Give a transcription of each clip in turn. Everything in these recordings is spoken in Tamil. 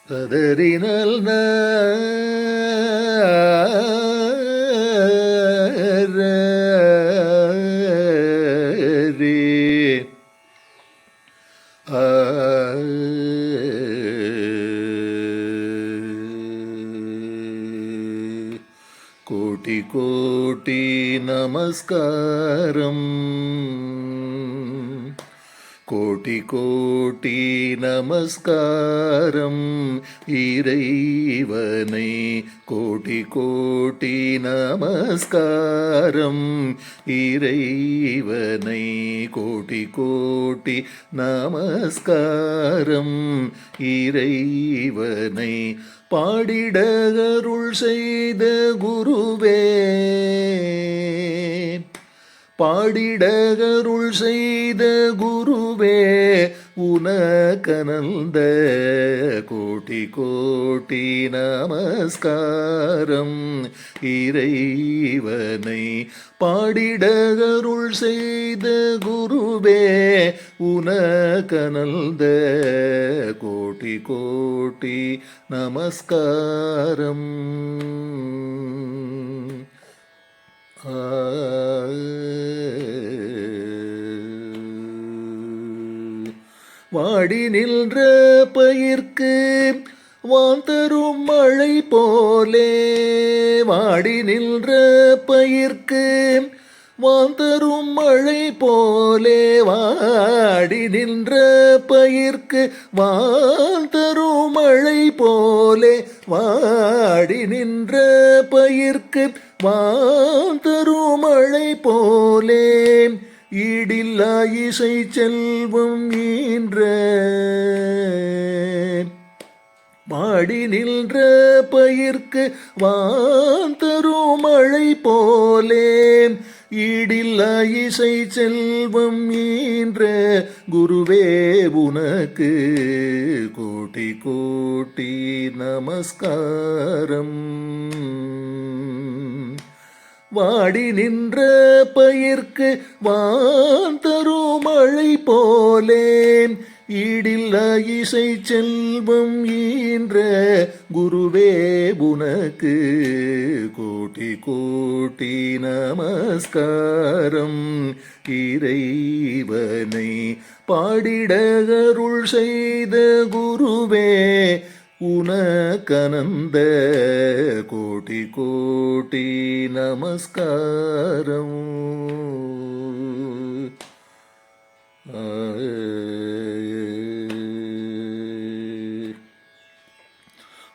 ததறினல் கோட்டி கோட்டி நமஸ்காரம் கோட்டி கோட்டி நமஸ்காரம் இறைவனை கோட்டி கோட்டி நமஸ்காரம் இறைவனை கோட்டி கோட்டி நமஸ்காரம் இறைவனை பாடிட அருள் செய்த குருவே பாடிட அருள் செய்த குருவே உனக்கனந்த கோட்டி கோட்டி நமஸ்காரம் இறைவனை பாடிட அருள் செய்த குருவே உனக்கனந்த கோட்டி கோட்டி நமஸ்காரம் வாடி நின்ற பயிர்க்கு வான் தரும் மழை போலே வாடி நின்ற பயிர்க்கு வான் தரும் மழை போலே வாடி நின்ற பயிர்க்கு வான் தரும் மழை போலே வாடி நின்ற பயிர்க்கு வான் தரும் மழை போலே ஈடில்லா இசை செல்வம் ஈன்ற மாடி நின்ற பயிர்க்கு வான் தரும் மழை போலே ஈடில்லா இசை செல்வம் ஈன்ற குருவே உனக்கு கோட்டி கோட்டி நமஸ்காரம் வாடி நின்ற பயிர்க்கு வான் தரும் மழை போலே ஈடில்லா இசை செல்வம் ஈன்ற குருவே உனக்கு கோட்டி கோட்டி நமஸ்காரம் இறைவனை பாடிட அருள் செய்த குருவே உனக்கனந்த கோட்டி கோட்டி நமஸ்காரம்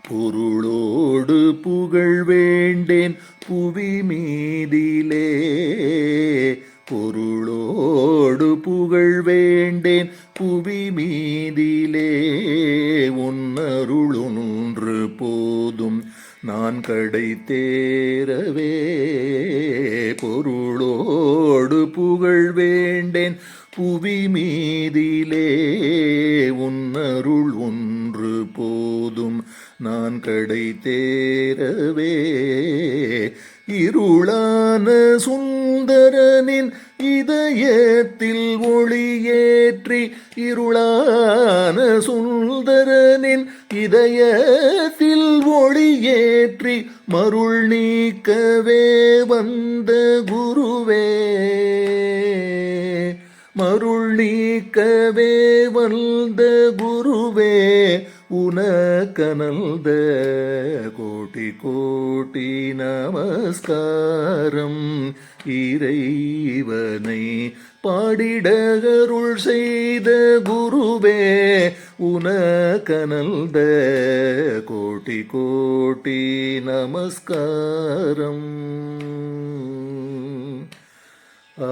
பொருளோடு புகழ் வேண்டேன் புவி மீதிலே பொருளோடு புகழ் வேண்டேன் புவி மீதிலே உன்னருளொன்று போதும் நான் கடை தேரவே பொருளோடு புகழ் வேண்டேன் புவி மீதிலே உன்னருள் ஒன்று போதும் நான் கடை தேரவே இருளான சுந்தரனின் இதயத்தில் ஒளியேற்றி இருளான சுந்தரனின் இதயத்தில் ஒளியேற்றி மருள் நீக்கவே வந்த குருவே மருள் நீக்கவே வந்த குருவே உனக்கனந்த கோட்டி கோட்டி நமஸ்காரம் இறைவனை பாடிட அருள் செய்த குருவே உனக்கனந்த கோட்டி கோட்டி நமஸ்காரம். ஆ